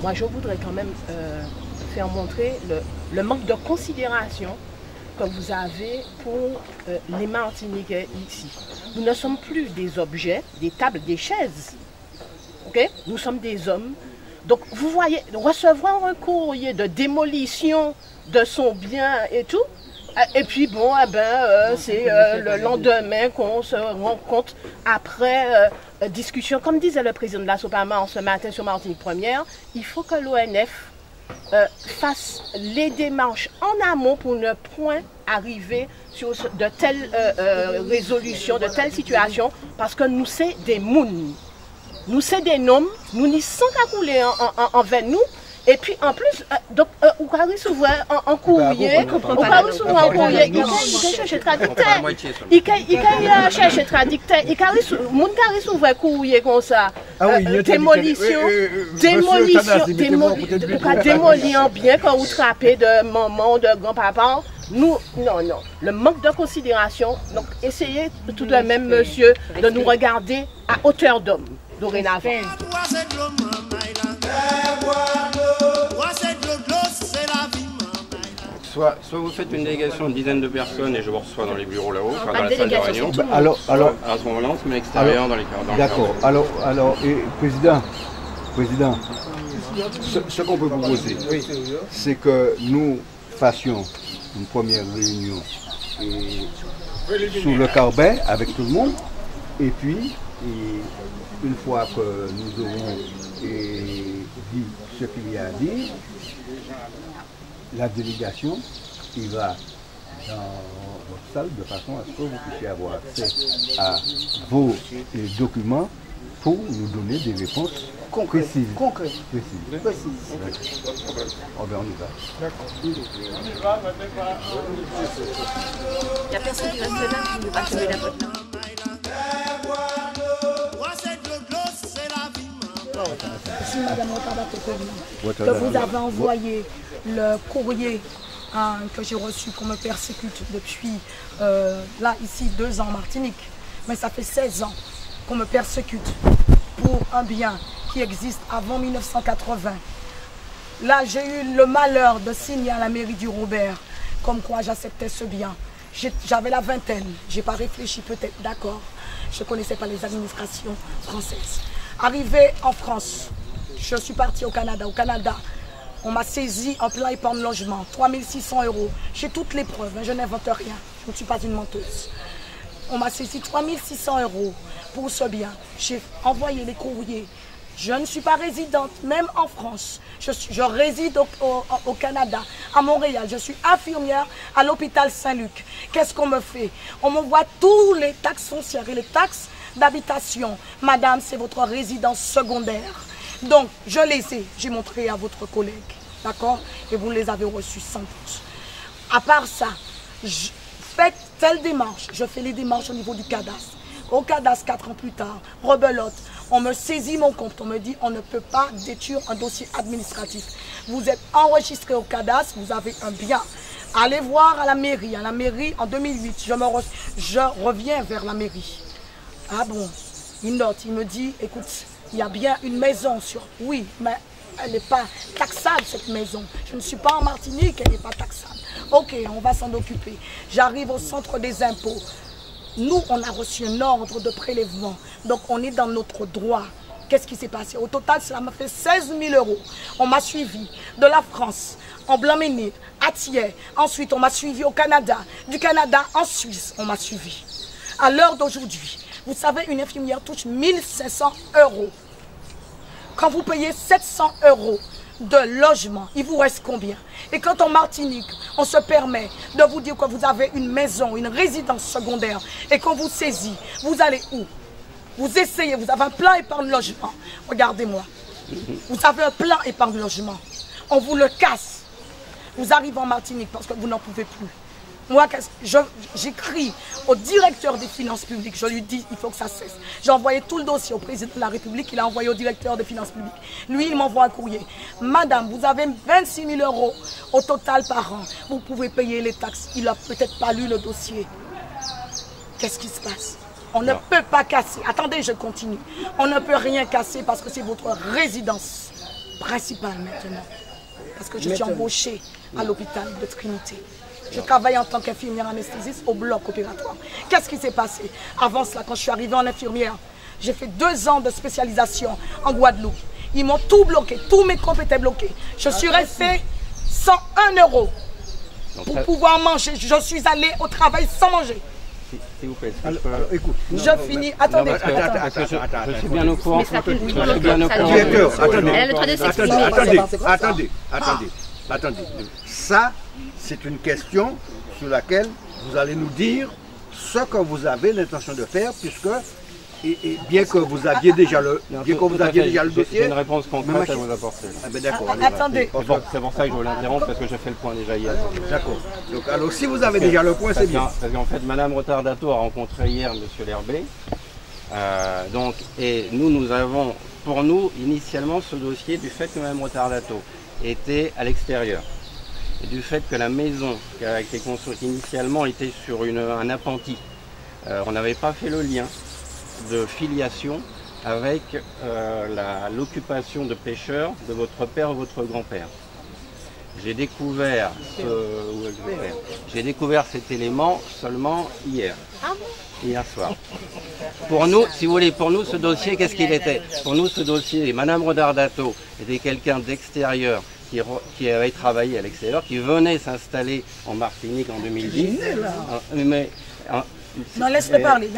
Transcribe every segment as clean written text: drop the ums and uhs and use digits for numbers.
moi je voudrais quand même faire montrer le manque de considération que vous avez pour les Martiniquais ici. Nous ne sommes plus des objets, des tables, des chaises. Okay? Nous sommes des hommes. Donc vous voyez, recevoir un courrier de démolition de son bien et tout, et puis bon, c'est le lendemain qu'on se rend compte après discussion. Comme disait le président de la SOPAMA ce matin sur Martinique Première, il faut que l'ONF fasse les démarches en amont pour ne point arriver sur de telles résolutions, de telles situations, parce que nous sommes des mouns. Nous sommes des noms, nous n'y sommes qu'à couler envers nous. Et puis en plus, donc, au cas où s'ouvre en courrier, il cherche traducteur. Il cherche traducteur. Il s'ouvre courrier comme ça. Démolition, démolir bien quand vous trappez de maman, de grand-papa. Nous, non. Le manque de considération. Donc essayez tout de même, monsieur, de nous regarder à hauteur d'homme dorénavant. Soit vous faites une délégation d'une dizaine de personnes et je vous reçois dans les bureaux là-haut, enfin dans la salle de réunion. Alors, à ce moment-là, on se met à l'extérieur dans les d'accord. Alors, président, ce qu'on peut proposer, c'est que nous fassions une première réunion sous le carbet avec tout le monde, et puis une fois que nous aurons dit ce qu'il y a à dire, la délégation ira dans votre salle de façon à ce que vous puissiez avoir accès à vos documents pour nous donner des réponses précises. Précises. Oh ben on y va. D'accord. Il n'y a personne qui reste là qui ne va pas se mettre la botte. Si Madame que vous avez envoyé le courrier que j'ai reçu qu'on me persécute depuis, là, ici, 2 ans en Martinique, mais ça fait 16 ans qu'on me persécute pour un bien qui existe avant 1980. Là, j'ai eu le malheur de signer à la mairie du Robert, comme quoi j'acceptais ce bien. J'avais la vingtaine, je n'ai pas réfléchi peut-être, d'accord. Je ne connaissais pas les administrations françaises. Arrivé en France, je suis partie au Canada. Au Canada, on m'a saisi en plein épargne logement, 3 600 €. J'ai toutes les preuves, je n'invente rien, je ne suis pas une menteuse. On m'a saisi 3 600 € pour ce bien. J'ai envoyé les courriers. Je ne suis pas résidente, même en France. Je réside au Canada, à Montréal. Je suis infirmière à l'hôpital Saint-Luc. Qu'est-ce qu'on me fait? On m'envoie tous les taxes foncières et les taxes d'habitation. Madame, c'est votre résidence secondaire. Donc, je les ai. J'ai montré à votre collègue. D'accord? Et vous les avez reçus sans doute. À part ça, faites telle démarche. Je fais les démarches au niveau du cadastre. Au cadastre, 4 ans plus tard, rebelote. On me saisit mon compte. On me dit on ne peut pas détruire un dossier administratif. Vous êtes enregistré au cadastre, vous avez un bien. Allez voir à la mairie. À la mairie, en 2008, je reviens vers la mairie. Ah bon, il note, il me dit, écoute, il y a bien une maison sur... Oui, mais elle n'est pas taxable, cette maison. Je ne suis pas en Martinique, elle n'est pas taxable. Ok, on va s'en occuper. J'arrive au centre des impôts. Nous, on a reçu un ordre de prélèvement. Donc, on est dans notre droit. Qu'est-ce qui s'est passé? Au total, cela m'a fait 16 000 €. On m'a suivi de la France, en Blanc-Ménil, à Thiers. Ensuite, on m'a suivi au Canada. Du Canada, en Suisse, on m'a suivi. À l'heure d'aujourd'hui, vous savez, une infirmière touche 1 500 €. Quand vous payez 700 € de logement, il vous reste combien? Et quand en Martinique, on se permet de vous dire que vous avez une maison, une résidence secondaire, et qu'on vous saisit, vous allez où? Vous essayez, vous avez un plan épargne logement. Regardez-moi. Vous avez un plan épargne logement. On vous le casse. Vous arrivez en Martinique parce que vous n'en pouvez plus. Moi, j'écris au directeur des finances publiques, je lui dis il faut que ça cesse. J'ai envoyé tout le dossier au président de la République, il a envoyé au directeur des finances publiques. Lui, il m'envoie un courrier. Madame, vous avez 26 000 € au total par an. Vous pouvez payer les taxes. Il n'a peut-être pas lu le dossier. Qu'est-ce qui se passe? On ne peut pas casser. Attendez, je continue. On ne peut rien casser parce que c'est votre résidence. principal maintenant. Parce que je suis embauchée à l'hôpital de Trinité. Je travaille en tant qu'infirmière anesthésiste au bloc opératoire. Qu'est-ce qui s'est passé? Avant cela, quand je suis arrivée en infirmière, j'ai fait 2 ans de spécialisation en Guadeloupe. Ils m'ont tout bloqué, tous mes comptes étaient bloqués. Je suis restée sans 1 euro pour pouvoir manger. Je suis allée au travail sans manger. S'il vous plaît. Alors, écoute. Je finis. Attendez. Je suis bien au courant. Mais ça fait Je suis bien au courant. Directeur, Elle a le droit de s'exprimer. attendez. Ça, c'est une question sur laquelle vous allez nous dire ce que vous avez l'intention de faire, puisque et bien que vous aviez déjà le, dossier. J'ai une réponse concrète à vous apporter. Ah ben d'accord. Attendez. C'est pour ça que je vous l'interromps, parce que j'ai fait le point déjà hier. D'accord. Donc alors si vous avez déjà le point, c'est bien. Parce qu'en fait, Madame Retardato a rencontré hier Monsieur L'Herbé. Et nous avons, pour nous, initialement, ce dossier du fait que Madame Retardato était à l'extérieur. Et du fait que la maison qui a été construite initialement était sur un appentis. On n'avait pas fait le lien de filiation avec l'occupation de pêcheurs de votre père ou votre grand-père. J'ai découvert cet élément seulement hier soir. Pour nous, si vous voulez, pour nous ce dossier, qu'est-ce qu'il était? Pour nous ce dossier, Madame Retardato était quelqu'un d'extérieur qui avait travaillé à l'extérieur, qui venait s'installer en Martinique en 2010. Non, laisse-le parler,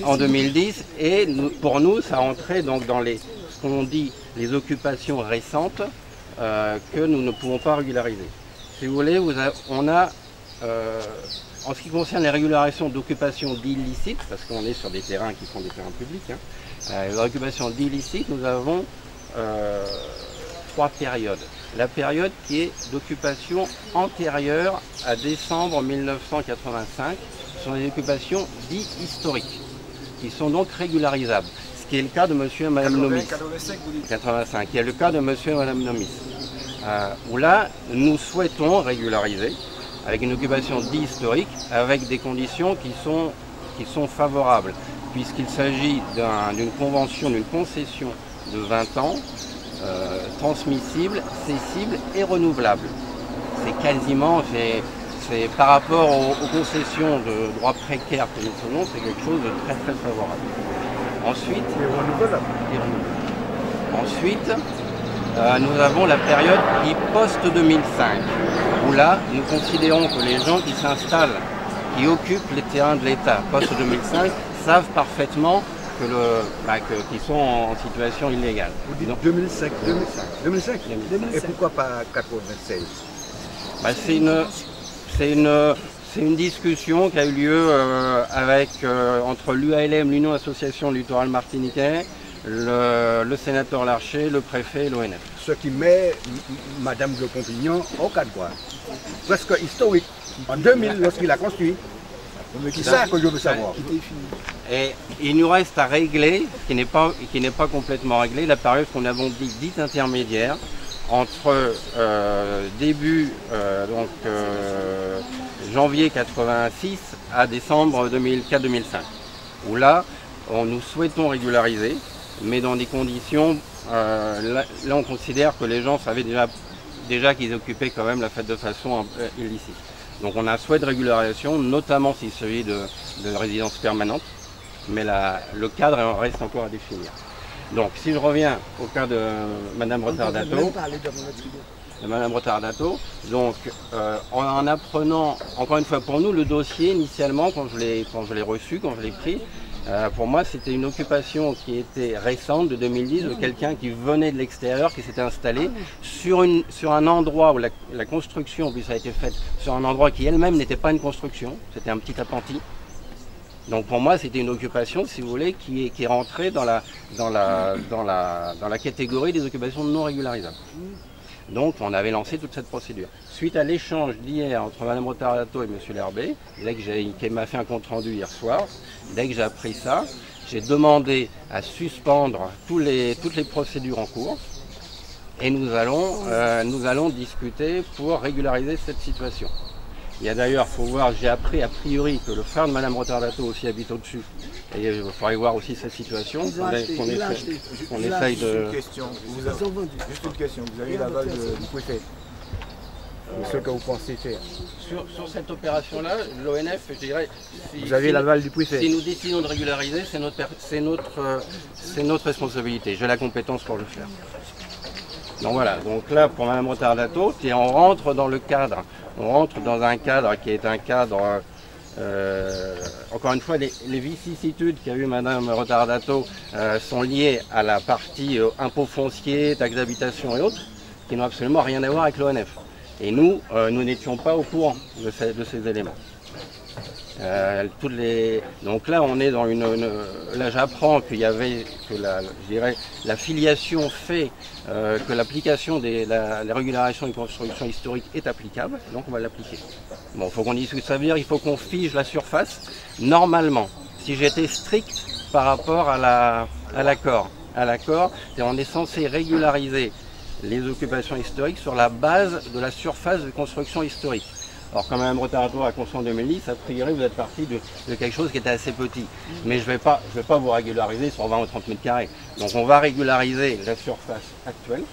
en 2010, et pour nous, ça entrait donc dans ce qu'on dit les occupations récentes que nous ne pouvons pas régulariser. Si vous voulez, on a, en ce qui concerne les régularisations d'occupation d'illicites, parce qu'on est sur des terrains qui sont des terrains publics, les occupations d'illicites, nous avons 3 périodes. La période qui est d'occupation antérieure à décembre 1985, sont des occupations dites historiques, qui sont donc régularisables. Ce qui est le cas de monsieur et madame Nomis. 85, qui est le cas de monsieur et madame Nomis. Où là, nous souhaitons régulariser avec une occupation dite historique, avec des conditions qui sont favorables, puisqu'il s'agit d'une convention, d'une concession de 20 ans, transmissible, cessible et renouvelable. C'est quasiment, c'est par rapport aux concessions de droits précaires que nous faisons, c'est quelque chose de très très favorable. Ensuite, nous avons la période qui post-2005, où là, nous considérons que les gens qui s'installent, qui occupent les terrains de l'État post-2005, savent parfaitement qu'ils sont en situation illégale. Vous dites 2005. Et pourquoi pas 96? C'est une discussion qui a eu lieu entre l'UALM, l'Union Association Littoral Martiniquais, le sénateur Larcher, le préfet et l'ONF. Ce qui met Madame de Pompignan au cas de droit. Presque historique. En 2000, lorsqu'il a construit. C'est ça que je veux savoir. Et il nous reste à régler, qui n'est pas complètement réglé, la période qu'on a dite intermédiaire, entre janvier 86 à décembre 2004-2005, où là, nous souhaitons régulariser, mais dans des conditions, là on considère que les gens savaient déjà qu'ils occupaient quand même la fête de façon illicite. Donc on a un souhait de régularisation, notamment s'il s'agit de résidence permanente, mais le cadre reste encore à définir. Donc si je reviens au cas de Madame Retardato, donc en apprenant, encore une fois pour nous, le dossier initialement, quand je l'ai reçu, quand je l'ai pris, pour moi c'était une occupation qui était récente, de 2010, de quelqu'un qui venait de l'extérieur, qui s'était installé sur un endroit où la construction, en plus, a été faite sur un endroit qui elle-même n'était pas une construction, c'était un petit appentis. Donc pour moi c'était une occupation, si vous voulez, qui est rentrée dans la catégorie des occupations non régularisables. Donc on avait lancé toute cette procédure. Suite à l'échange d'hier entre Mme Retardato et M. L'Herbé, qui m'a fait un compte rendu hier soir, dès que j'ai appris ça, j'ai demandé à suspendre toutes les procédures en cours et nous allons discuter pour régulariser cette situation. Il y a d'ailleurs, il faut voir, j'ai appris a priori que le frère de Madame Rotardato aussi habite au-dessus. Et il faudrait voir aussi cette situation. On essaye de... Juste une question, vous avez l'aval du préfet. Ce que vous pensez faire. Sur cette opération-là, l'ONF, je dirais... Vous avez l'aval du préfet. Si nous décidons de régulariser, c'est notre responsabilité. J'ai la compétence pour le faire. Donc voilà, donc là, pour Mme Rotardato, on rentre dans le cadre. On rentre dans un cadre qui est un cadre... encore une fois, les vicissitudes qu'a eu Mme Rotardato sont liées à la partie impôts fonciers, taxes d'habitation et autres, qui n'ont absolument rien à voir avec l'ONF. Et nous, nous n'étions pas au courant de ces éléments. Donc là, on est dans là, j'apprends qu'il y avait, la filiation fait que l'application la régularisation des constructions historiques est applicable, donc on va l'appliquer. Bon, il faut qu'on discute, ça veut dire qu'il faut qu'on fige la surface. Normalement, si j'étais strict par rapport à l'accord, on est censé régulariser les occupations historiques sur la base de la surface de construction historique. Alors quand Mme Rotardato a construit en 2010, a priori vous êtes parti de quelque chose qui était assez petit. Mais je ne vais pas vous régulariser sur 20 ou 30 mètres carrés. Donc on va régulariser la surface actuelle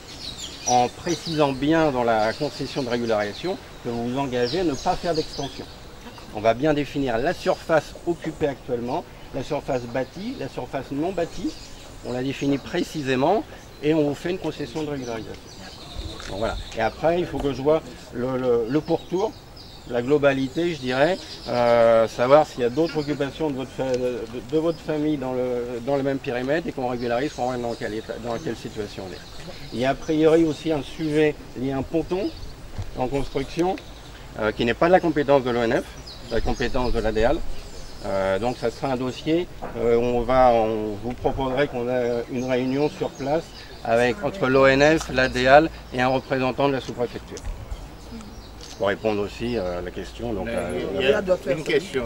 en précisant bien dans la concession de régularisation que vous vous engagez à ne pas faire d'extension. On va bien définir la surface occupée actuellement, la surface bâtie, la surface non bâtie. On la définit précisément. Et on vous fait une concession de régularisation. Bon, voilà. Et après, il faut que je vois le pourtour, la globalité, je dirais, savoir s'il y a d'autres occupations de votre famille dans le même périmètre et qu'on régularise pour voir dans quelle situation on est. Il y a a priori aussi un sujet lié à un ponton en construction qui n'est pas de la compétence de l'ONF, la compétence de l'ADEAL. Donc ça sera un dossier, on vous proposerait qu'on ait une réunion sur place entre l'ONF, l'ADEAL et un représentant de la sous-préfecture. Pour répondre aussi à la question. Donc, il y a une question,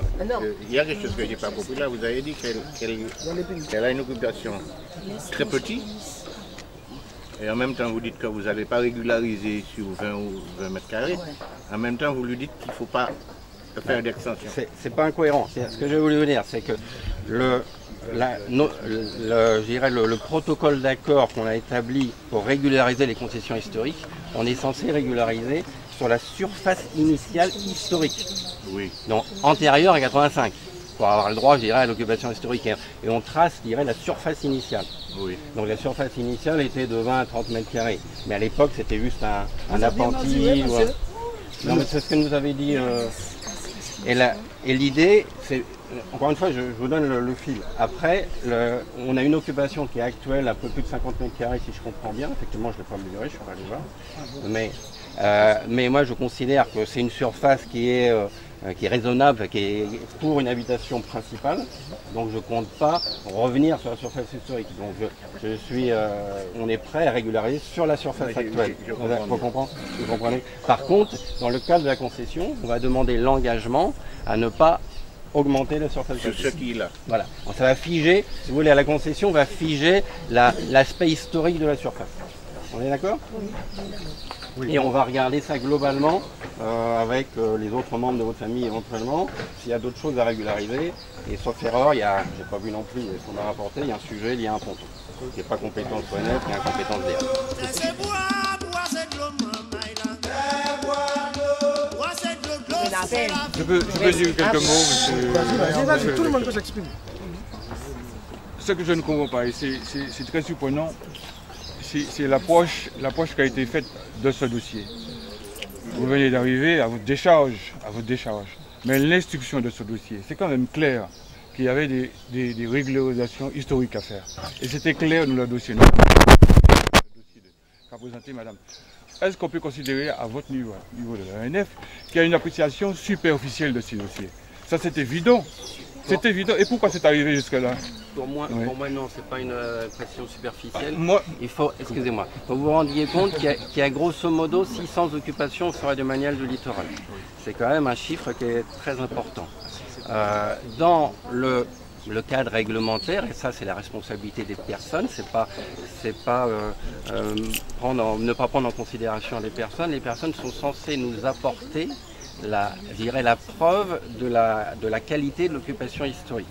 il y a quelque chose que je n'ai pas compris là, vous avez dit qu'elle a une occupation très petite et en même temps vous dites que vous n'allez pas régulariser sur 20 ou 20 mètres carrés, en même temps vous lui dites qu'il ne faut pas faire d'extension. C'est pas incohérent. Ce que je voulais vous dire, c'est que le protocole d'accord qu'on a établi pour régulariser les concessions historiques, on est censé régulariser sur la surface initiale historique, donc antérieure à 85, pour avoir le droit, je dirais, à l'occupation historique. Et on trace, je dirais, la surface initiale. Donc la surface initiale était de 20 à 30 mètres carrés. Mais à l'époque, c'était juste un appentis. Non, mais c'est ce que nous avait dit. Et l'idée, c'est, encore une fois, je vous donne le fil. Après, on a une occupation qui est actuelle, un peu plus de 50 mètres carrés, si je comprends bien. Effectivement, je ne l'ai pas mesuré, je ne suis pas allé voir. Mais moi, je considère que c'est une surface qui est raisonnable, qui est pour une habitation principale. Donc, je ne compte pas revenir sur la surface historique. Donc, on est prêt à régulariser sur la surface actuelle. Vous comprenez ? Par contre, dans le cadre de la concession, on va demander l'engagement à ne pas augmenter la surface sur ce qui est là. Voilà. Donc, ça va figer, si vous voulez, à la concession, on va figer l'aspect historique de la surface. On est d'accord ? Oui. Et on va regarder ça globalement avec les autres membres de votre famille éventuellement, s'il y a d'autres choses à régulariser. Et sauf erreur, j'ai pas vu non plus ce qu'on a rapporté, il y a un sujet lié à un ponton, qui n'est pas compétence ONF, qui est une compétence DEAL. Je peux dire quelques mots, monsieur. Tout le monde peut s'exprimer. Ce que je ne comprends pas, et c'est très surprenant, c'est l'approche qui a été faite de ce dossier. Vous venez d'arriver à votre décharge. Mais l'instruction de ce dossier, c'est quand même clair qu'il y avait des régularisations historiques à faire. Et c'était clair dans le dossier. Le dossier qu'a présenté madame. Est-ce qu'on peut considérer à votre niveau de l'ONF, qu'il y a une appréciation superficielle de ces dossiers? Ça c'est évident. C'est évident. Et pourquoi c'est arrivé jusque-là? Pour moi, non, ce n'est pas une pression superficielle. Excusez-moi, il faut vous rendiez compte qu'il y a grosso modo 600 occupations au forêt domaniale du littoral. C'est quand même un chiffre qui est très important. Dans le cadre réglementaire, et ça c'est la responsabilité des personnes, ne pas prendre en considération les personnes sont censées nous apporter je dirais la preuve de la qualité de l'occupation historique.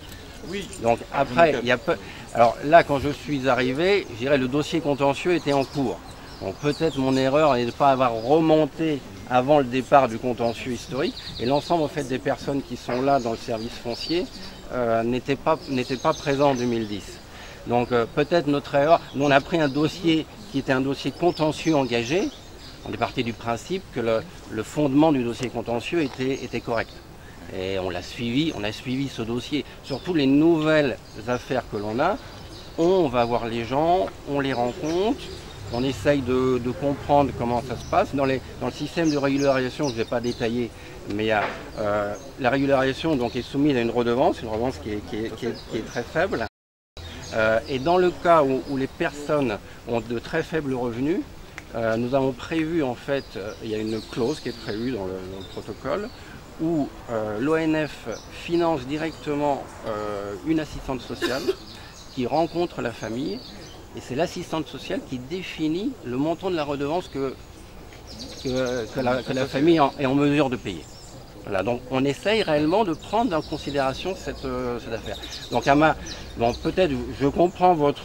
Oui. Donc après, il y a peu... Alors là, quand je suis arrivé, je dirais le dossier contentieux était en cours. Donc peut-être mon erreur n'est de ne pas avoir remonté avant le départ du contentieux historique. Et l'ensemble en fait des personnes qui sont là dans le service foncier n'étaient pas présents en 2010. Donc peut-être notre erreur. Nous on a pris un dossier qui était un dossier contentieux engagé. On est parti du principe que le fondement du dossier contentieux était correct. Et on a suivi ce dossier. Surtout les nouvelles affaires que l'on a, on va voir les gens, on les rencontre, on essaye de comprendre comment ça se passe. Dans le système de régularisation, je ne vais pas détailler, mais la régularisation donc, est soumise à une redevance qui est très faible. Et dans le cas où les personnes ont de très faibles revenus, nous avons prévu en fait, il y a une clause qui est prévue dans le protocole, où l'ONF finance directement une assistante sociale qui rencontre la famille, et c'est l'assistante sociale qui définit le montant de la redevance que la famille est en mesure de payer. Voilà, donc on essaye réellement de prendre en considération cette affaire. Donc peut-être je comprends votre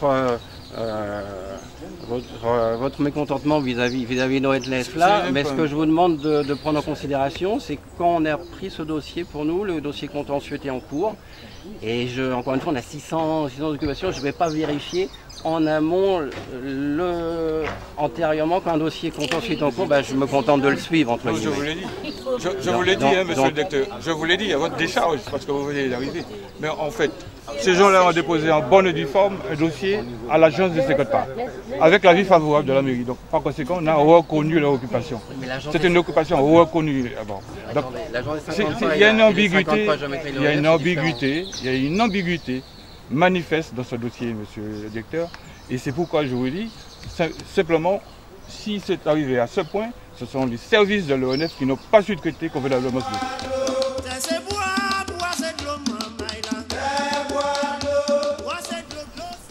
mécontentement vis-à-vis de l'ONF là, mais ce que je vous demande de prendre en considération, c'est quand on a pris ce dossier pour nous, le dossier contentieux était en cours, et encore une fois on a 600 occupations, je ne vais pas vérifier en amont, antérieurement, quand un dossier contentieux est en cours, je me contente de le suivre entre guillemets. Je vous l'ai dit. Je vous l'ai dit, monsieur le directeur. Je vous l'ai dit à votre décharge, parce que vous venez d'arriver. Mais en fait, ces gens-là ont déposé en bonne et due forme un dossier à l'agence des 50 pas, avec l'avis favorable de la mairie. Donc, par conséquent, on a reconnu leur occupation. C'est une occupation reconnue. Donc, il y a une ambiguïté, il y a une ambiguïté manifeste dans ce dossier, monsieur le directeur. Et c'est pourquoi je vous dis, simplement, si c'est arrivé à ce point, ce sont les services de l'ONF qui n'ont pas su traiter convenablement ce dossier.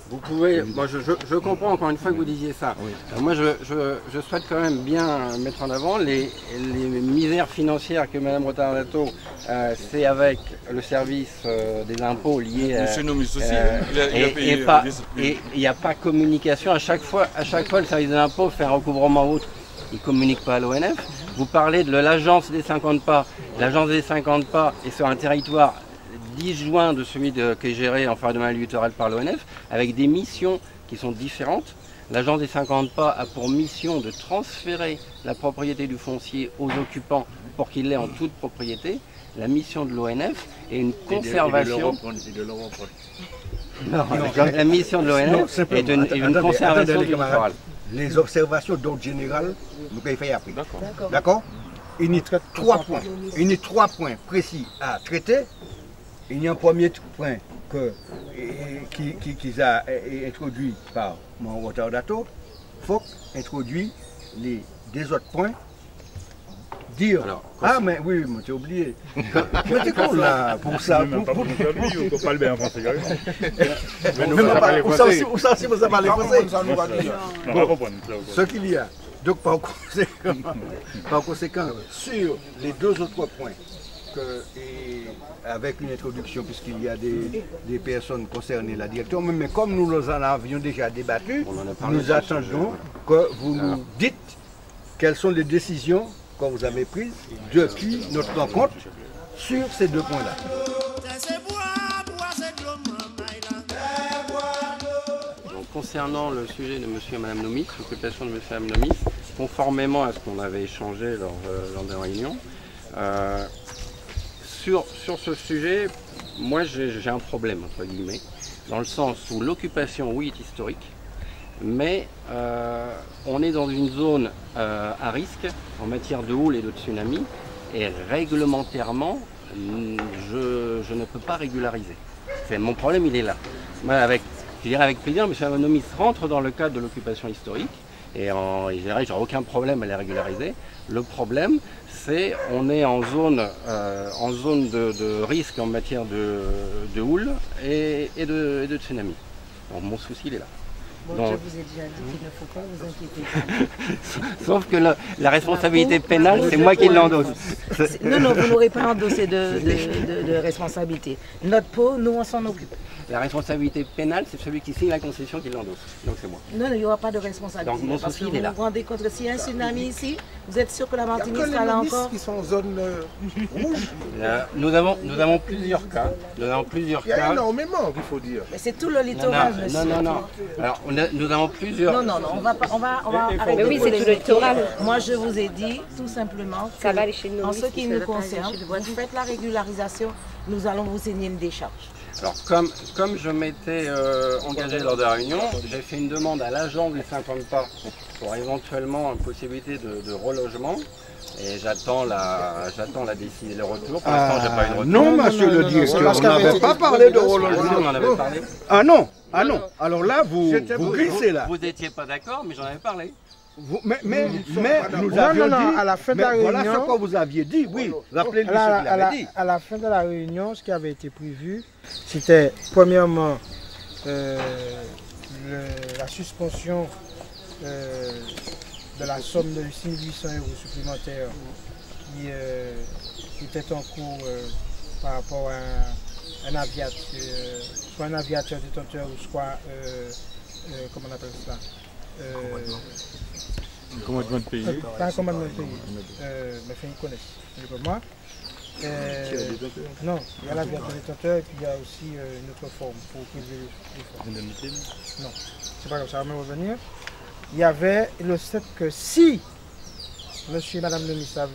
Vous pouvez, moi je comprends encore une fois que vous disiez ça. Oui. Moi je souhaite quand même bien mettre en avant les misères financières que Mme Rotardato, c'est avec le service des impôts liés à... Et il n'y a pas communication. À chaque fois le service des impôts fait un recouvrement autre, il ne communique pas à l'ONF. Vous parlez de l'agence des 50 pas. L'agence des 50 pas est sur un territoire disjoint de celui qui est géré en forêt de domaine littoral par l'ONF, avec des missions qui sont différentes. L'agence des 50 pas a pour mission de transférer la propriété du foncier aux occupants pour qu'il l'ait en toute propriété. La mission de l'ONF est une conservation. La mission de l'ONF est une conservation du littoral. Les observations d'ordre général, nous pouvons faire après. D'accord. Il y a 3 points. Il y a 3 points précis à traiter. Il y a un premier point qui a introduit par mon Rotardato. Il faut introduire les 2 autres points. Dire. Alors, mais oui, moi j'ai oublié. Mais con là pour ça. On ne parle bien en français. Où ça aussi vous avez parlé français. Ce qu'il y a. Donc par conséquent, sur les 2 autres points, avec une introduction, puisqu'il y a des personnes concernées, la direction, mais comme nous en avions déjà débattu, nous attendons que vous nous dites quelles sont les décisions que vous avez prises depuis notre rencontre sur ces 2 points-là. Concernant le sujet de monsieur et madame Nomis, l'occupation de monsieur et madame Nomis, conformément à ce qu'on avait échangé lors de la réunion, sur ce sujet, moi j'ai un problème, entre guillemets, dans le sens où l'occupation, oui, est historique, mais on est dans une zone à risque en matière de houle et de tsunami, et réglementairement, je ne peux pas régulariser. Mon problème, il est là. Moi, je dirais avec plaisir, M. Nomis rentre dans le cadre de l'occupation historique, et je dirais, j'aurai aucun problème à les régulariser. Le problème, c'est on est en zone de risque en matière de houle et de tsunami. Donc mon souci, il est là. Bon, Donc, je vous ai déjà dit qu'il ne faut pas vous inquiéter. sauf que la responsabilité pénale, c'est moi qui l'endosse. Non, vous n'aurez pas endossé de responsabilité. Notre peau, nous, on s'en occupe. La responsabilité pénale, c'est celui qui signe la concession qui l'endosse. Donc c'est moi. Non, il n'y aura pas de responsabilité. Donc mon parce souci, que il est là. vous vous rendez compte que s'il y a un tsunami ici, vous êtes sûr que la Martinique sera là encore? qui sont en zone rouge. Nous avons plusieurs cas. Nous avons plusieurs Il y a cas. énormément, il faut dire. Mais c'est tout le littoral, monsieur. Non. Alors, nous avons plusieurs... Non, on va arrêter. Mais oui, c'est tout le littoral. Moi, je vous ai dit tout simplement que, Ça va aller chez nous. en ce qui nous concerne, vous faites la régularisation, nous allons vous signer une décharge. Alors, comme je m'étais engagé lors de la réunion, j'ai fait une demande à l'agent des 50 pas pour éventuellement une possibilité de relogement. Et j'attends le retour. Pour l'instant, j'ai pas eu de retour. Non, monsieur le directeur, on n'avait pas parlé de relogement. On en avait parlé. Ah non. Alors là, vous glissez là. Vous n'étiez pas d'accord, mais j'en avais parlé. Mais nous avions dit, à la fin de la voilà réunion, ce que vous aviez dit, oui. Rappelez-lui ce qu'il avait dit. à la fin de la réunion, ce qui avait été prévu, c'était premièrement la suspension de la somme de 6 800 € supplémentaires qui était en cours par rapport à un aviateur, soit un aviateur détenteur ou soit, comment on appelle cela, Un commandement de payer. Pas un commandement de payer, mais enfin ils connaissent, mieux que moi. Non, il y a l'aviateur détenteur et puis il y a aussi une autre forme pour prélever les fonds. Non, c'est pas comme ça, on va même revenir. Il y avait le fait que si monsieur et madame le ministre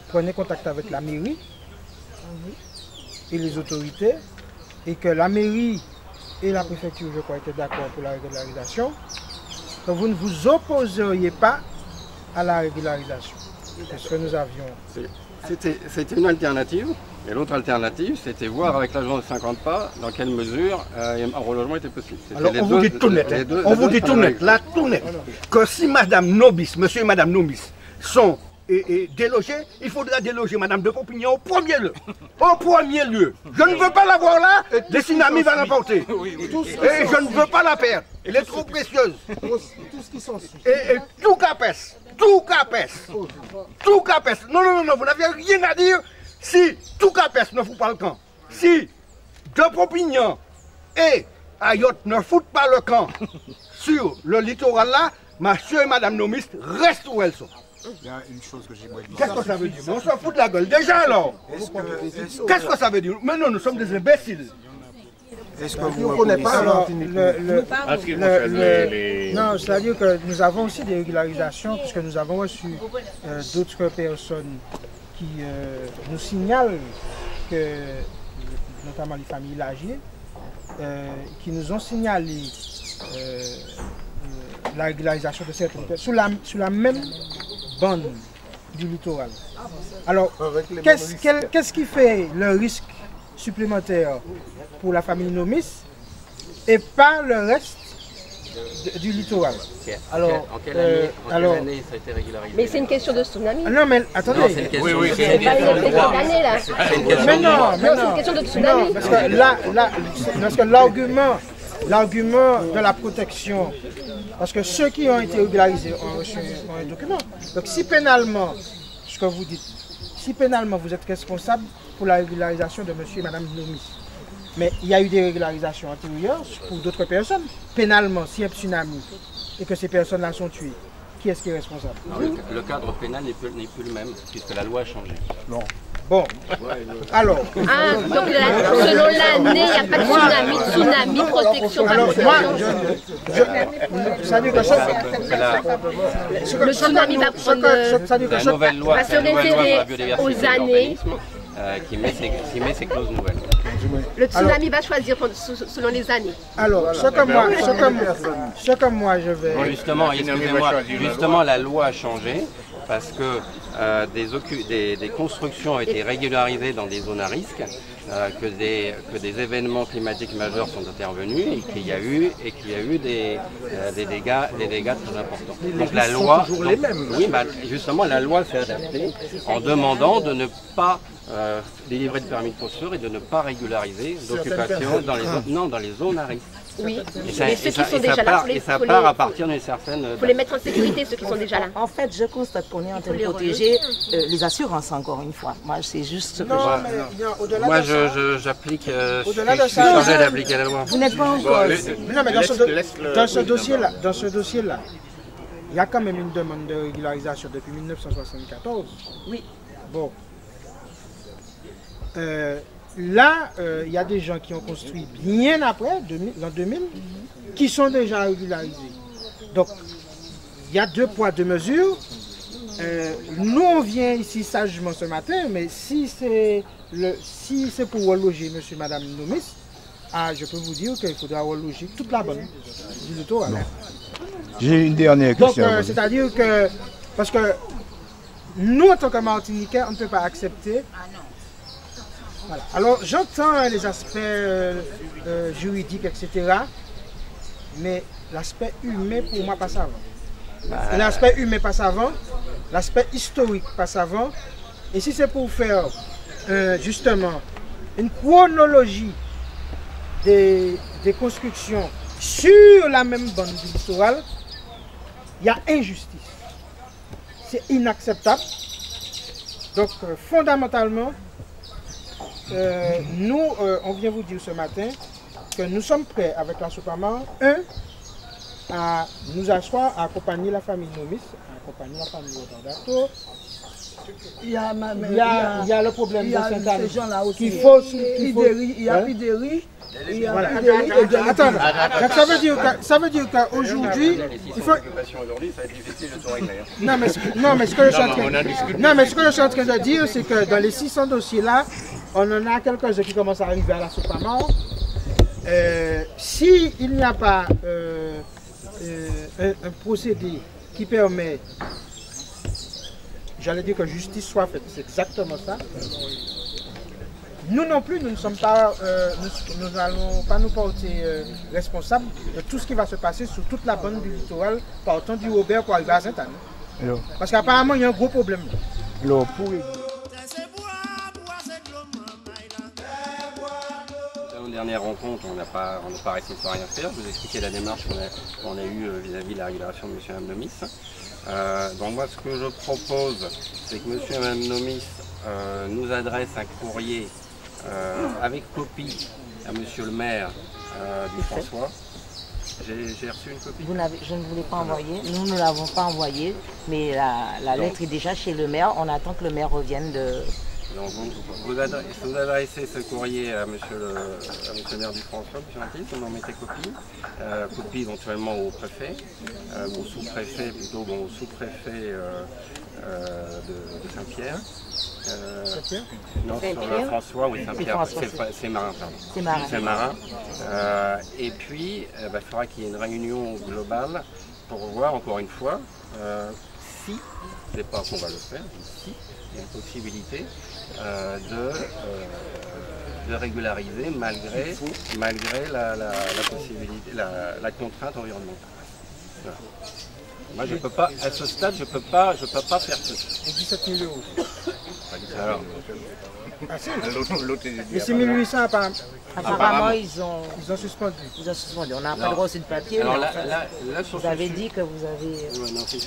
prenaient contact avec la mairie et les autorités, et que la mairie et la préfecture, je crois, étaient d'accord pour la régularisation, que vous ne vous opposeriez pas à la régularisation. C'est ce que nous avions. C'était une alternative. Et l'autre alternative, c'était voir avec l'agent de 50 pas dans quelle mesure un relogement était possible. Alors on vous dit tout net, tout net, que si madame Nobis, monsieur et madame Nobis sont délogés, il faudra déloger madame de Pompignan au premier lieu. Au premier lieu. Je ne veux pas la voir là, des tsunamis va l'emporter. Et je ne veux pas la perdre. Elle est trop précieuse. Et tout capes. Non, vous n'avez rien à dire. Si tout capes ne fout pas le camp, si de Pompignan et Ayotte ne foutent pas le camp sur le littoral là, monsieur et madame Nomiste restent où elles sont. Il y a une chose que j'aimerais dire. Qu'est-ce que ça veut dire? On s'en fout de la gueule. Déjà alors, qu'est-ce que ça veut dire? Mais non, nous sommes des imbéciles. Est-ce que vous ne connaissez pas Non, c'est-à-dire que nous avons aussi des régularisations, puisque nous avons reçu d'autres personnes qui nous signalent que, notamment les familles Lagier, qui nous ont signalé la régularisation de certaines personnes sous la même bande du littoral. Alors, qu'est-ce qui fait le risque supplémentaire pour la famille Nomis et pas le reste du littoral? Alors, en quelle année ça a été régularisé? Mais c'est une question de tsunami. Non, mais attendez. Non, c'est une question, C'est pas une question d'année là. C'est une question Mais non, c'est une question de tsunami. Non, parce que l'argument de la protection, parce que ceux qui ont été régularisés ont reçu un document. Donc si pénalement, ce que vous dites, si pénalement vous êtes responsable pour la régularisation de monsieur et madame Nomis, mais il y a eu des régularisations antérieures pour d'autres personnes, pénalement, s'il y a un tsunami et que ces personnes-là sont tuées, qui est-ce qui est responsable? Non, le cadre pénal n'est plus le même, puisque la loi a changé. Non. Bon, alors. Ah, donc selon l'année, il n'y a pas de tsunami, protection, pas Alors, moi, le tsunami va prendre. La nouvelle loi, va se référer aux années. Qui met ses clauses nouvelles. Le tsunami va choisir selon les années. Alors, ce que moi je vais... Bon, justement, la loi a changé parce que des constructions ont été régularisées dans des zones à risque, que des événements climatiques majeurs sont intervenus et qu'il y a eu des dégâts très importants. Donc la loi... toujours les mêmes. Oui, justement, la loi s'est adaptée en demandant de ne pas délivrer de permis de construire et de ne pas régulariser d'occupation dans les zones à risque. Oui, Et ça, mais ceux qui sont déjà là, ça part à partir d'une certaine... Il faut les mettre en sécurité, ceux qui sont déjà là. En fait, je constate qu'on est en train de protéger les assurances, encore une fois. Moi, c'est juste ce que Moi, j'applique... je suis ça, chargé d'appliquer la loi. Vous n'êtes pas encore... Non, mais dans ce dossier-là, il y a quand même une demande de régularisation depuis 1974. Oui. Bon. Là, il y a des gens qui ont construit bien après, l'an 2000, qui sont déjà régularisés. Donc, il y a 2 poids, 2 mesures. Nous, on vient ici sagement ce matin, mais si c'est pour reloger monsieur et madame Nomis, je peux vous dire qu'il faudra reloger toute la bonne du littoral. J'ai une dernière question. Donc, c'est-à-dire que, parce que nous, en tant que Martiniquais, on ne peut pas accepter. Voilà. Alors, j'entends les aspects juridiques, etc. Mais l'aspect humain, pour moi, passe avant. L'aspect humain passe avant. L'aspect historique passe avant. Et si c'est pour faire, justement, une chronologie des constructions sur la même bande du littoral, il y a injustice. C'est inacceptable. Donc, fondamentalement, nous, on vient vous dire ce matin que nous sommes prêts avec la Soupamar, à nous asseoir, à accompagner la famille Nomis, à accompagner la famille Rotandato. Il y a le problème de Saint-Anne qu'il faut... Il y a Pideri. Attends, ça veut dire qu'aujourd'hui, il faut... Non, mais ce que je suis en train de dire, c'est que dans les 600 dossiers-là, on en a quelques-uns qui commencent à arriver à la Soupamar. S'il n'y a pas un procédé qui permet, j'allais dire que justice soit faite, c'est exactement ça. Nous non plus, nous ne sommes pas, nous n'allons pas nous porter responsables de tout ce qui va se passer sur toute la bande du littoral, partant du Robert pour arriver à Sainte-Anne. Parce qu'apparemment, il y a un gros problème. Aux dernières rencontres, on n'a pas resté sans rien faire. Je vous ai expliqué la démarche qu'on a eue vis-à-vis de la régulation de M. et Mme Nomis. Donc moi, ce que je propose, c'est que M. et Mme Nomis nous adressent un courrier avec copie à M. le maire du François. J'ai reçu une copie. Je ne vous l'ai pas envoyé, nous ne l'avons pas envoyé, mais la lettre est déjà chez le maire. On attend que le maire revienne de... Donc vous adressez ce courrier à monsieur le maire du François, M. Antis, vous en mettez copie, copie éventuellement au préfet, au sous-préfet plutôt, au sous-préfet de Saint-Pierre. Non, sur le François, oui, Saint-Pierre, c'est Marin, pardon. C'est Marin. Et puis, il faudra qu'il y ait une réunion globale pour voir, encore une fois, si, c'est pas qu'on va le faire, si, il y a une possibilité de régulariser malgré la possibilité, la contrainte environnementale. Voilà. Moi, je peux pas, à ce stade, je peux pas faire plus. 17 000 euros. Alors, les 6 800 apparemment, ils ont suspendu. Ils ont suspendu. On n'a pas droit aussi de papier. Alors là, vous avez dit que vous avez... Ouais, non, c'est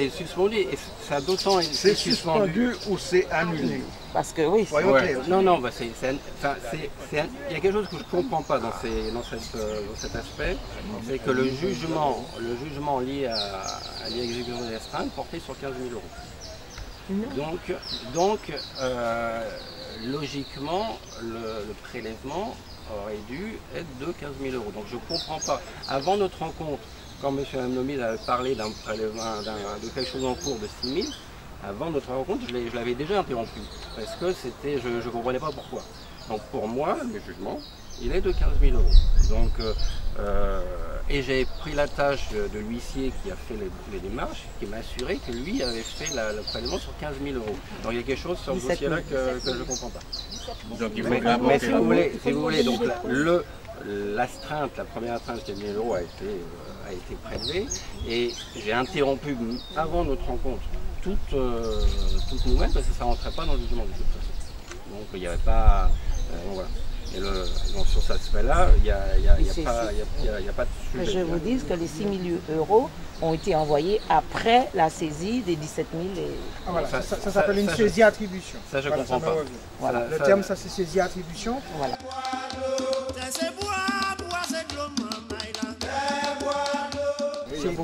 suspendu. Et ça a d'autant été suspendu ou c'est annulé. Parce que oui, non, il y a quelque chose que je ne comprends pas dans cet aspect, c'est que le jugement lié à l'exécution des astreintes portait sur 15 000 euros. Donc logiquement, le prélèvement aurait dû être de 15 000 euros. Donc je ne comprends pas. Avant notre rencontre, quand M. Nomis avait parlé d'un prélèvement, de quelque chose en cours de 6 000, avant notre rencontre, je l'avais déjà interrompu. Parce que je ne comprenais pas pourquoi. Donc pour moi, le jugement, il est de 15 000 euros. Donc, et j'ai pris la tâche de l'huissier qui a fait les démarches, qui m'a assuré que lui avait fait le prélèvement sur 15 000 euros. Donc il y a quelque chose sur ce dossier-là que je ne comprends pas. Donc, mais si vous voulez, donc l'astreinte, la première astreinte de 15 000 euros a été prélevée, et j'ai interrompu avant notre rencontre toute nouvelle parce que ça ne rentrait pas dans le jugement de toute façon. Donc il n'y avait pas... voilà. Et donc sur cet aspect-là, il n'y a pas de sujet. Je vous dis que les 6 000 € ont été envoyés après la saisie des 17 000. Ah, voilà. Ça s'appelle une saisie-attribution. Ça, je ne comprends pas. Voilà. Le terme, ça, c'est saisie-attribution. Voilà. C'est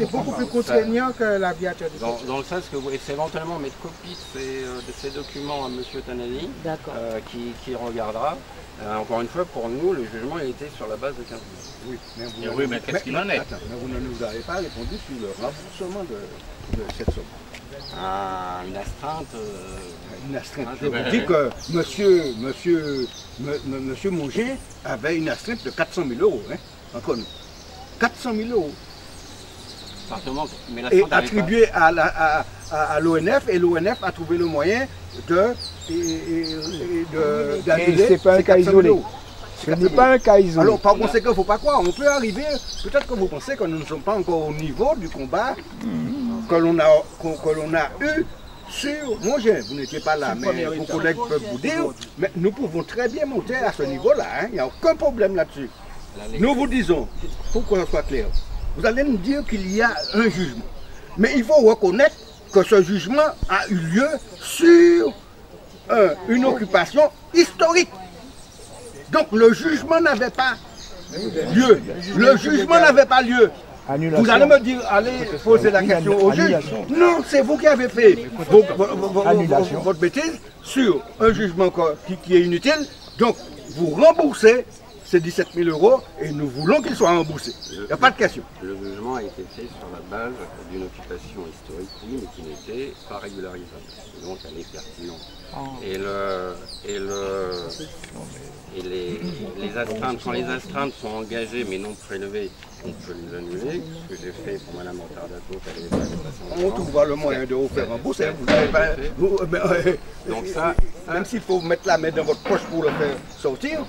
beaucoup plus contraignant que la viature de dans le sens que vous laissez éventuellement mettre copie de ces documents à M. Tanelli, qui regardera. Encore une fois, pour nous, le jugement a été sur la base de 15 000. Oui, mais qu'est-ce qu'il en est? Mais vous ne nous avez pas répondu sur le remboursement de cette somme. Une astreinte. Une astreinte. Je vous dis que monsieur Mouget avait une astreinte de 400 000 €, hein, encore nous. 400 000 €. Et attribué à l'ONF, et l'ONF a trouvé le moyen d'annuler. C'est pas un cas isolé. Ce n'est pas un cas isolé. Alors, par conséquent, il ne faut pas croire. On peut arriver, peut-être que vous pensez que nous ne sommes pas encore au niveau du combat que l'on a eu sur Mongin. Vous n'étiez pas là, mais vos collègues peuvent vous dire. Mais nous pouvons très bien monter à ce niveau-là. Hein. Il n'y a aucun problème là-dessus. Nous vous disons, pour qu'on soit clair, vous allez nous dire qu'il y a un jugement. Mais il faut reconnaître que ce jugement a eu lieu sur une occupation historique. Donc le jugement n'avait pas lieu. Le jugement n'avait pas lieu. Annulation. Vous allez me dire, allez poser la question au juge. Non, c'est vous qui avez fait votre bêtise sur un jugement qui est inutile. Donc vous remboursez ces 17 000 € et nous voulons qu'ils soient remboursés. Il n'y a pas de question. Le jugement a été fait sur la base d'une occupation historique, oui, mais qui n'était pas régularisable. Donc elle est pertinente. Les astreintes, quand les astreintes sont engagées mais non prélevées, on peut les annuler. Ce que j'ai fait pour Mme Mortardato, on trouvera le moyen de vous faire rembourser. Vous n'avez pas. Donc ça, même s'il faut mettre la main dans votre poche pour le faire sortir,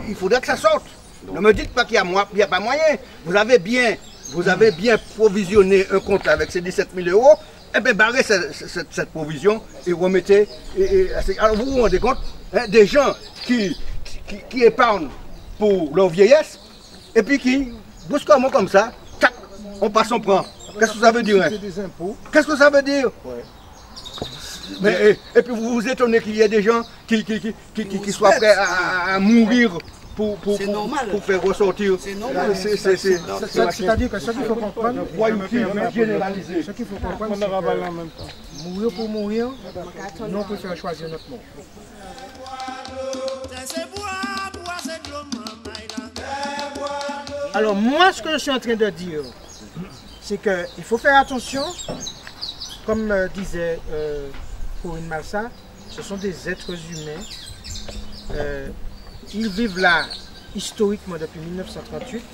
il faudrait que ça sorte. Donc, ne me dites pas qu'il n'y a pas moyen. Vous avez bien provisionné un compte avec ces 17 000 €. Eh bien, barrez cette provision et remettez. Alors vous vous rendez compte, hein, des gens qui épargnent pour leur vieillesse et puis qui, brusquement comme ça, tac, on passe, on prend. Qu'est-ce que ça veut dire? Hein? Qu'est-ce que ça veut dire? Mais, et puis vous vous étonnez qu'il y ait des gens qui soient prêts à mourir pour faire ressortir. C'est normal. C'est-à-dire que ce qu'il faut comprendre, ce qu'il faut comprendre, c'est que mourir pour mourir, nous on préfère choisir notre mort. Alors moi, ce que je suis en train de dire, c'est qu'il faut faire attention, comme disait Corinne Malsa, ce sont des êtres humains. Ils vivent là historiquement depuis 1938.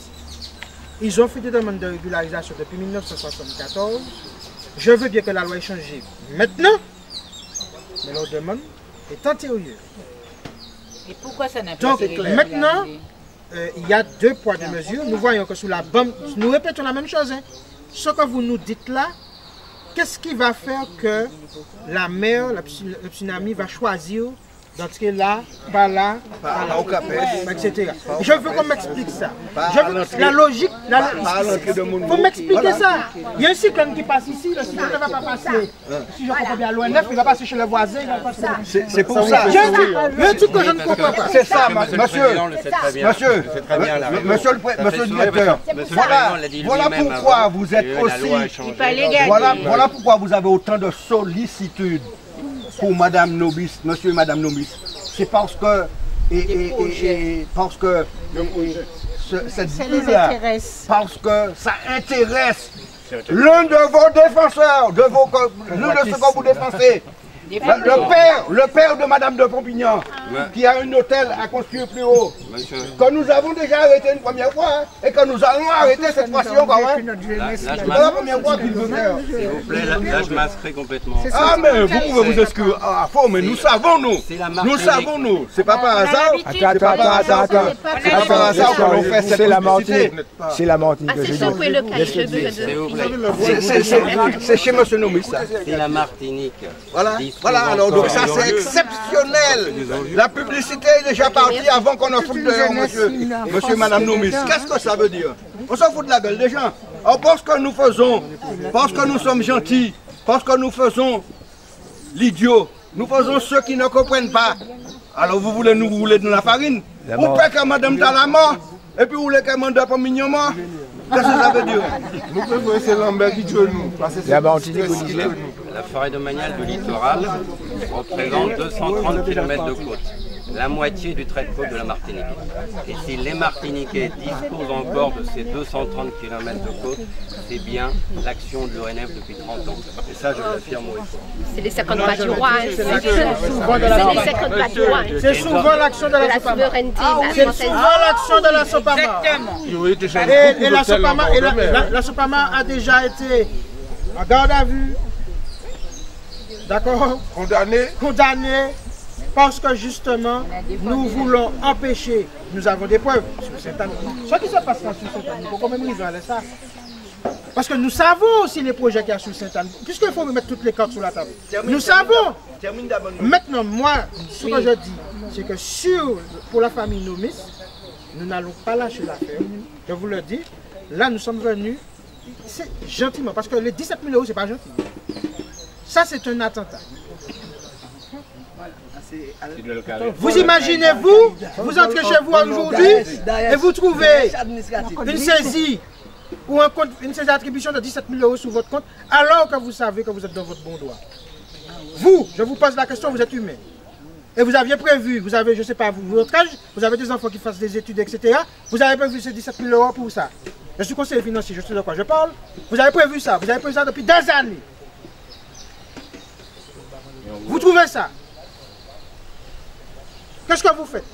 Ils ont fait des demandes de régularisation depuis 1974. Je veux bien que la loi ait changé maintenant, mais leur demande est antérieure. Et pourquoi ça n'a pas été régularisé? Donc maintenant, il y a 2 poids, 2 mesures. Nous voyons que sous la bombe, nous répétons la même chose. Hein. Ce que vous nous dites là, qu'est-ce qui va faire que la mer, le tsunami va choisir d'entrer là, par là, etc. Je veux qu'on m'explique ça. La logique, il faut m'expliquer ça. Il y a un cyclone qui passe ici, le cyclone ne va pas passer. Si je comprends bien, l'ONF, il va passer chez le voisin, il va passer. C'est pour ça. Le truc que je ne comprends pas. C'est ça, monsieur le directeur. Voilà pourquoi vous êtes aussi. Voilà pourquoi vous avez autant de sollicitude pour Madame Nobis, monsieur et Madame Nobis. C'est parce que, cette bulle-là, parce que ça intéresse l'un de vos défenseurs, l'un de ceux que vous défensez. Le père de Madame de Pompignan, qui a un hôtel à construire plus haut, que nous avons déjà arrêté une première fois, hein, et que nous allons arrêter cette fois-ci encore. C'est la première fois qu'il veut faire. S'il vous plaît, là je m'inscris complètement. Ah mais vous pouvez vous inscrire à fond, mais nous savons nous. Nous savons nous. C'est pas par hasard. C'est pas par hasard que l'on fait cette publicité. C'est la Martinique que je dis. C'est chez monsieur Nomis ça. Si la Martinique Voilà, alors donc ça c'est exceptionnel. La publicité est déjà partie avant qu'on en foute dehors, monsieur, madame Nomis. Qu'est-ce que ça veut dire? On s'en fout de la gueule des gens. On pense que nous faisons, parce que nous sommes gentils, parce que nous faisons l'idiot, nous faisons ceux qui ne comprennent pas. Alors vous voulez nous rouler dans la farine? Ou pas que madame Talama, et puis vous voulez qu'elle mande pas mignon mort? Qu'est-ce que ça veut dire? Nous préférons c'est Lambert qui tue nous. La forêt domaniale du littoral représente 230 km de côte, la moitié du trait de côte de la Martinique. Et si les Martiniquais disposent encore de ces 230 km de côte, c'est bien l'action de l'ONF depuis 30 ans. Et ça, je l'affirme haut et fort. C'est les 50 pas du roi. C'est les 50 pas du roi. C'est souvent l'action de la Sopama. C'est souvent l'action de la Sopama. Et la Sopama a déjà été en garde à vue. D'accord? Condamné parce que justement, nous voulons empêcher, nous avons des preuves sur Sainte-Anne. Ce qui se passe sur Sainte-Anne, il faut quand même rigoler ça. Parce que nous savons aussi les projets qu'il y a sur Sainte-Anne, puisqu'il faut mettre toutes les cartes sur la table. Nous savons. Maintenant, moi, ce que je dis, c'est que pour la famille Nomis, nous n'allons pas lâcher l'affaire. Je vous le dis, là nous sommes venus, c'est gentiment, parce que les 17 000 €, c'est pas gentil. Ça, c'est un attentat. Vous imaginez, vous entrez chez vous aujourd'hui et vous trouvez une saisie ou une saisie d'attribution de 17 000 € sur votre compte, alors que vous savez que vous êtes dans votre bon droit. Vous, je vous pose la question, vous êtes humain. Et vous aviez prévu, vous avez, je ne sais pas, votre âge, vous avez des enfants qui fassent des études, etc. Vous avez prévu ces 17 000 € pour ça. Je suis conseiller financier, je sais de quoi je parle. Vous avez prévu ça depuis des années. Vous trouvez ça? Qu'est-ce que vous faites?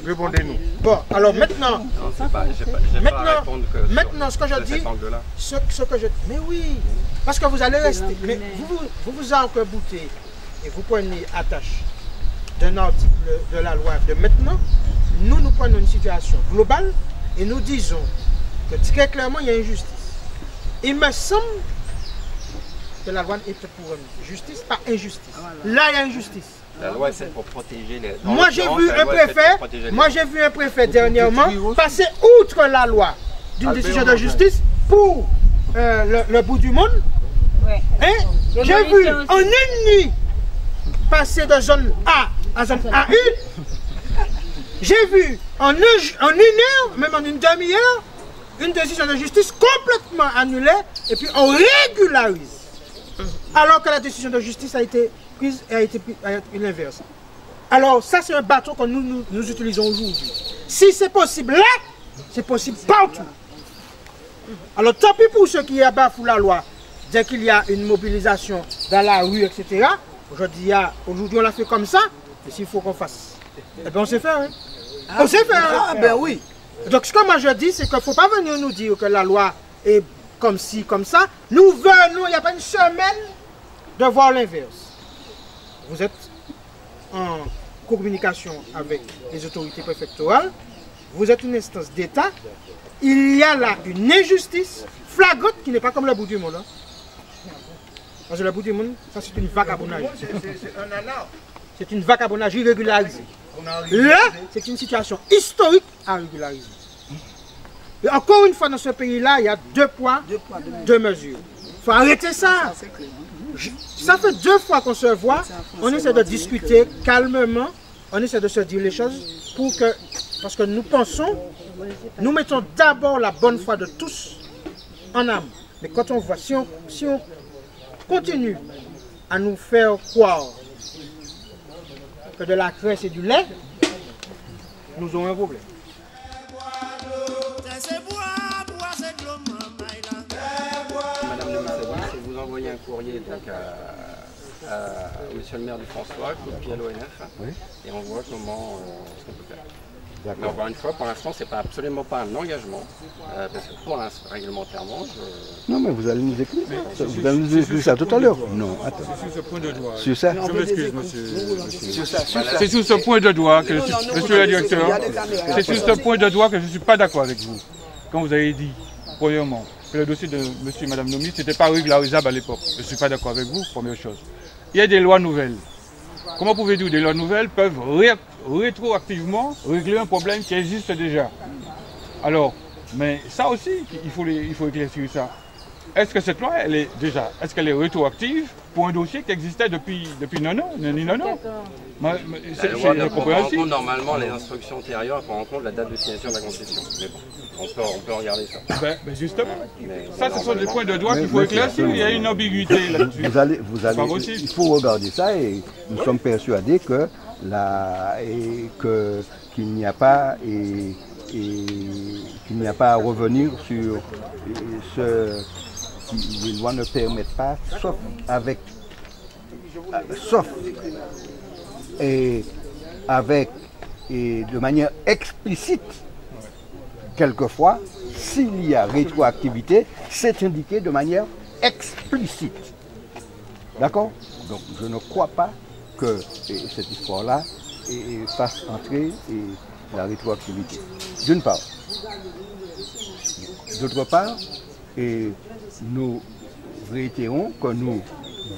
Répondez-nous. Bon, alors maintenant, maintenant ce que je dis, mais oui, parce que vous allez rester, mais vous arc-boutez et vous prenez attache d'un article de la loi de maintenant. Nous prenons une situation globale et nous disons que très clairement il y a une justice. Il me semble que la loi est pour une justice, pas injustice. Là il y a une justice. La loi c'est pour protéger les... Moi j'ai vu un préfet dernièrement passer outre la loi d'une décision de justice pour le bout du monde. Ouais. Hein? J'ai vu en une nuit passer de zone A à zone A1. J'ai vu en une heure, même en une demi-heure, une décision de justice complètement annulée et puis on régularise. Alors que la décision de justice a été prise et a été l'inverse. Alors ça c'est un bateau que nous utilisons aujourd'hui. Si c'est possible là, c'est possible partout. Alors tant pis pour ceux qui bafouent la loi, dès qu'il y a une mobilisation dans la rue, etc. Aujourd'hui on l'a fait comme ça, et s'il faut qu'on fasse, eh bien on sait faire. Hein? On sait faire. Hein? Ah ben oui. Donc ce que moi je dis, c'est qu'il ne faut pas venir nous dire que la loi est comme ci, comme ça. Nous venons, il n'y a pas une semaine, de voir l'inverse. Vous êtes en communication avec les autorités préfectorales, vous êtes une instance d'État, il y a là une injustice flagrante qui n'est pas comme le bout du monde. Hein. Parce que le bout du monde, ça c'est une vagabondage. C'est une vagabondage irrégularisée. Là, c'est une situation historique à régulariser. Et encore une fois, dans ce pays-là, il y a deux poids, deux mesures. Il faut arrêter ça. Ça fait 2 fois qu'on se voit, on essaie de discuter calmement, on essaie de se dire les choses parce que nous pensons, nous mettons d'abord la bonne foi de tous en âme. Mais quand on voit, si on continue à nous faire croire que de la graisse et du lait, nous aurons un problème. Madame le ministre, si vous envoyez un courrier donc, à monsieur le maire du François, puis à l'ONF, oui. Et on voit comment ce qu'on peut faire. Mais encore une fois, pour l'instant, ce n'est absolument pas un engagement, parce que pour l'instant, réglementairement, Non, mais vous allez nous écrire ça. Vous allez nous écrire ça tout à l'heure. Non, attends. C'est sur ce point de doigt. Sur ça. Je m'excuse, monsieur. C'est sur ce point de doigt que monsieur le directeur, c'est sur ce point de doigt que je ne suis pas d'accord avec vous. Quand vous avez dit, premièrement, que le dossier de monsieur et madame Nomis n'était pas régularisable à l'époque. Je ne suis pas d'accord avec vous, première chose. il y a des lois nouvelles. Comment pouvez-vous dire des lois nouvelles peuvent rétroactivement régler un problème qui existe déjà? Alors, mais ça aussi, il faut éclaircir ça. Est-ce que cette loi, est-ce qu'elle est rétroactive pour un dossier qui existait depuis 9 ans? La loi ne prend pas en compte normalement les instructions antérieures, prend en compte la date de signature de la concession. Mais bon, on peut regarder ça. Ben justement, ça ce sont des points de droit qu'il faut éclaircir, il y a une ambiguïté là-dessus. Il faut regarder ça et nous sommes persuadés que qu'il n'y a pas à revenir sur les lois ne permettent pas, sauf de manière explicite, quelquefois, s'il y a rétroactivité, c'est indiqué de manière explicite. D'accord? Donc je ne crois pas que cette histoire-là fasse entrer la rétroactivité. D'une part. D'autre part, nous réitérons que nous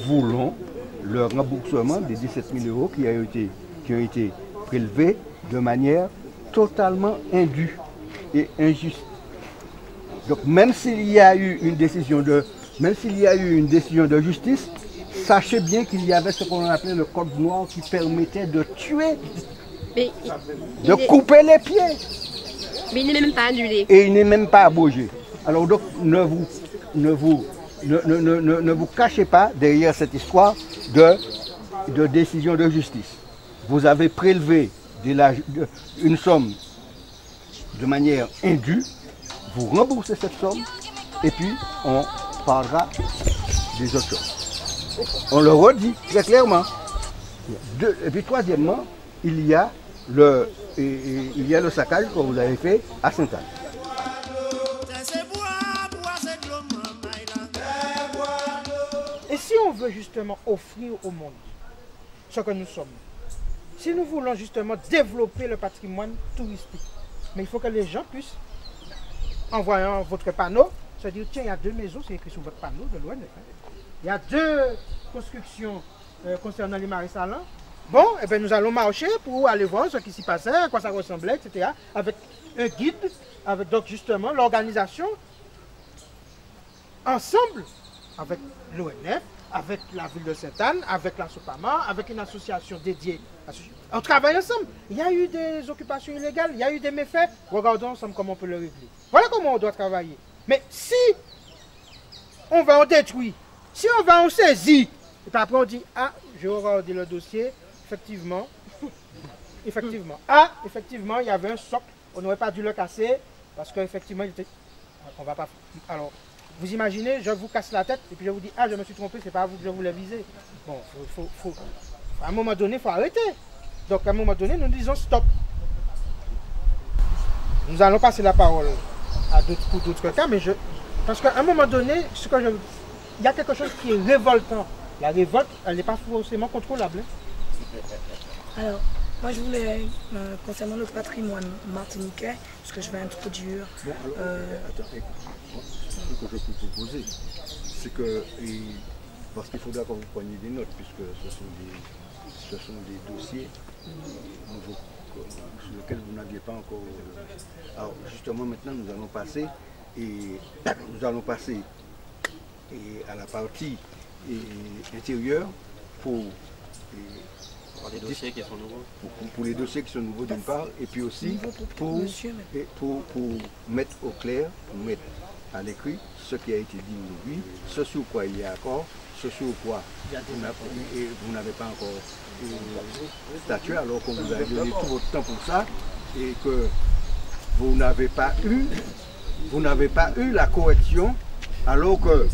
voulons le remboursement des 17 000 € qui ont été prélevés de manière totalement indue et injuste. Donc même s'il y a eu une décision de justice, sachez bien qu'il y avait ce qu'on appelait le code noir qui permettait de tuer, de couper les pieds. Mais il n'est même pas annulé. Et il n'est même pas abrogé. Alors donc ne vous cachez pas derrière cette histoire de décision de justice. Vous avez prélevé une somme de manière indue, vous remboursez cette somme et puis on parlera des autres choses. On le redit très clairement. Et puis troisièmement, il y a le saccage que vous avez fait à Sainte-Anne. Et si on veut justement offrir au monde ce que nous sommes, si nous voulons justement développer le patrimoine touristique, mais il faut que les gens puissent, en voyant votre panneau, se dire, tiens, il y a 2 maisons, c'est écrit sur votre panneau de l'ONF. Il y a 2 constructions concernant les marais salants. Bon, eh bien, nous allons marcher pour aller voir ce qui s'y passait, à quoi ça ressemblait, etc. Avec un guide, avec donc justement l'organisation, ensemble, avec l'ONF, avec la ville de Sainte-Anne, avec la Sopama, avec une association dédiée. On travaille ensemble. Il y a eu des occupations illégales, il y a eu des méfaits. Regardons ensemble comment on peut le régler. Voilà comment on doit travailler. Mais si on va en détruire, si on va en saisir, et puis après on dit, ah, je vais regarder le dossier, effectivement, effectivement, il y avait un socle, on n'aurait pas dû le casser, parce qu'effectivement, il était... On va pas... Alors, vous imaginez, je vous casse la tête, et puis je vous dis, ah, je me suis trompé, c'est pas vous que je voulais viser. Bon, à un moment donné, il faut arrêter. Donc, à un moment donné, nous disons stop. Nous allons passer la parole à d'autres cas, mais parce qu'à un moment donné, il y a quelque chose qui est révoltant. La révolte, elle n'est pas forcément contrôlable. Alors, moi je voulais, concernant le patrimoine martiniquais, ce que je vais introduire... Bon, alors, attends, ce que je peux proposer, c'est que, parce qu'il faudra que vous preniez des notes, puisque ce sont des dossiers nouveaux, sur lesquels vous n'aviez pas encore... Alors, justement, maintenant, nous allons passer à la partie intérieure pour les dossiers qui sont nouveaux. Pour les dossiers qui sont nouveaux d'une part, et puis aussi pour mettre au clair, pour mettre à l'écrit ce qui a été dit aujourd'hui, ce sur quoi il y a accord, ce sur quoi vous n'avez pas encore statué, alors qu'on vous a donné tout votre temps pour ça, et que vous n'avez pas eu la correction, alors que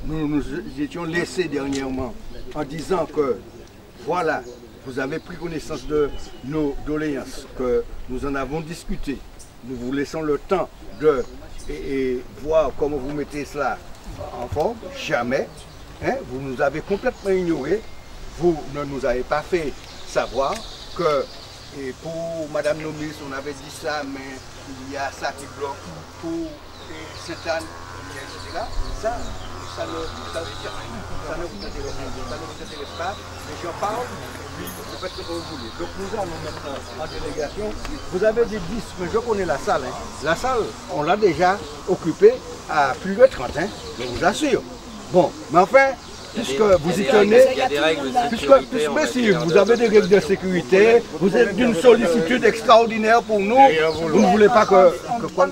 nous nous étions laissés dernièrement en disant que voilà, vous avez pris connaissance de nos doléances, que nous en avons discuté. Nous vous laissons le temps de voir comment vous mettez cela en forme. Jamais. Hein, vous nous avez complètement ignorés. Vous ne nous avez pas fait savoir que pour Madame Nomis, on avait dit ça, mais il y a ça qui bloque pour Sainte-Anne, etc. Ça, ça ne vous intéresse pas, mais j'en parle, puis vous faites ce que vous voulez. Donc nous allons maintenant en délégation. Vous avez des 10, mais je connais la salle. Hein. La salle, on l'a déjà occupée à plus de 30, hein, je vous assure. Bon, mais enfin, puisque vous y tenez, puisque si vous avez des règles de sécurité, vous êtes d'une sollicitude extraordinaire pour nous, vous ne voulez pas que quoi.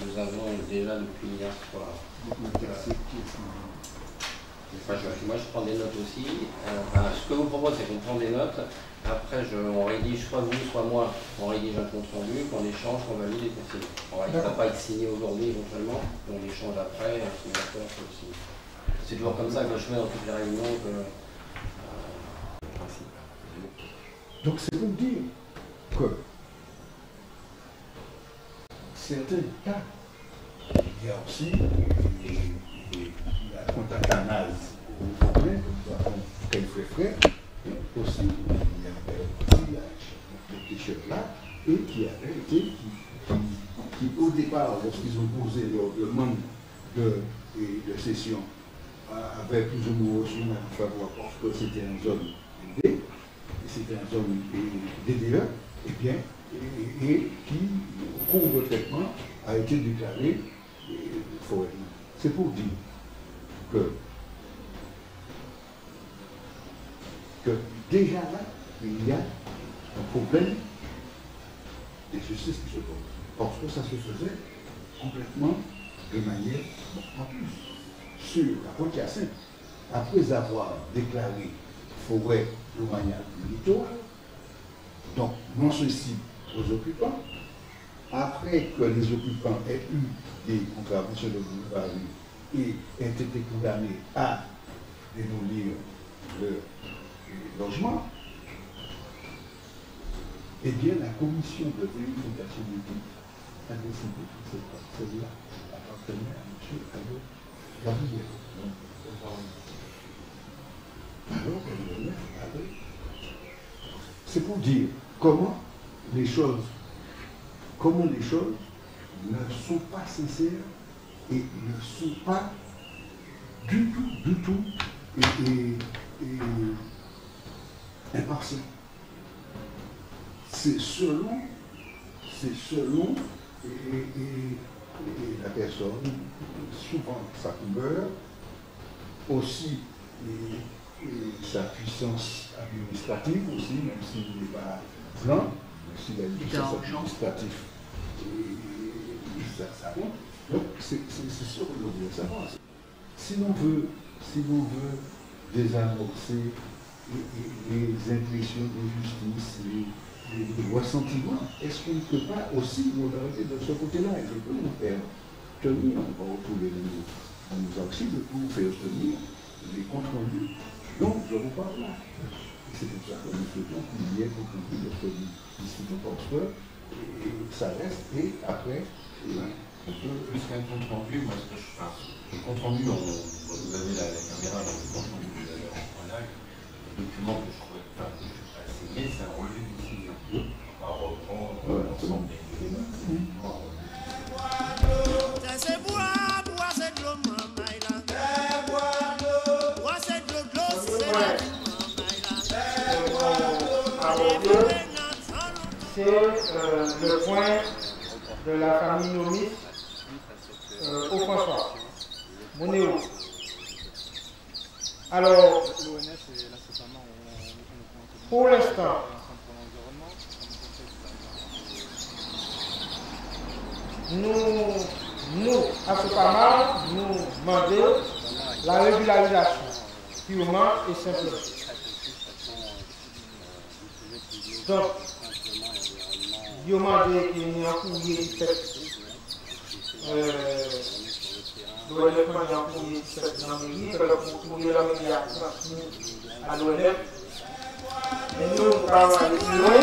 Nous avons déjà depuis hier soir. Moi je prends des notes aussi. Ce que vous proposez, c'est qu'on prend des notes. Après on rédige, soit vous, soit moi, on rédige un compte rendu, qu'on échange, qu'on valide et qu'on signe. Il ne va pas être signé aujourd'hui éventuellement, on échange après, un signateur sur le signe. C'est toujours comme ça que je fais dans toutes les réunions. Donc c'est pour dire que certains cas, il y a aussi la contact analyse au problème, qu'elle fait frère, et aussi il y avait des t-shirts-là, et qui avaient été, qui au départ, lorsqu'ils ont posé le demande de session, avaient plus ou moins reçu un faveur parce que c'était en zone D, c'était en zone DDE, et bien, et qui, au cours de traitement, a été déclaré forêt. C'est pour dire que déjà là, il y a un problème de justice qui se pose. Parce que ça se faisait complètement de manière en plus. Sur la Pointe-Hyacinthe, après avoir déclaré forêt domaniale du littoral, donc non ceci aux occupants, après que les occupants aient eu des contraventions de boulevard et aient été condamnés à démolir le logement, eh bien la commission de vérification d'éthique a décidé que cette parcelle-là appartenait à M. Allo Gabriel. Alors, c'est pour dire comment les choses ne sont pas sincères et ne sont pas du tout impartiales. C'est selon la personne, souvent sa couleur, aussi sa puissance administrative aussi, même s'il n'est pas blanc, s'il a une puissance administrative, ça compte. Donc c'est sûr que l'on veut savoir. Si l'on veut désamorcer les impressions de justice, les ressentiments, est-ce qu'on ne peut pas aussi nous arrêter de ce côté-là et de nous faire tenir, on va retrouver nos archives pour faire tenir les comptes rendus. Donc, je vous parle là. C'est pour ça que nous souhaitons qu'il y ait beaucoup de discussion parce que ça reste et après, on peut plus qu'un compte rendu, moi ce que je fais, le compte rendu, vous avez la caméra dans le compte rendu, vous avez en live, le document que je trouvais pas signé, c'est un relevé de décision. On va reprendre l'ensemble des éléments. C'est le point de la famille Nomis au François. Monéo. Alors, pour l'instant, nous, à Sopama, nous demandons la régularisation, purement et simplement. Donc, il m'a demandé qu'il y ait un courrier qui fait dans le livre, le courrier a transmis à l'ONF. Et nous, nous travaillons plus loin.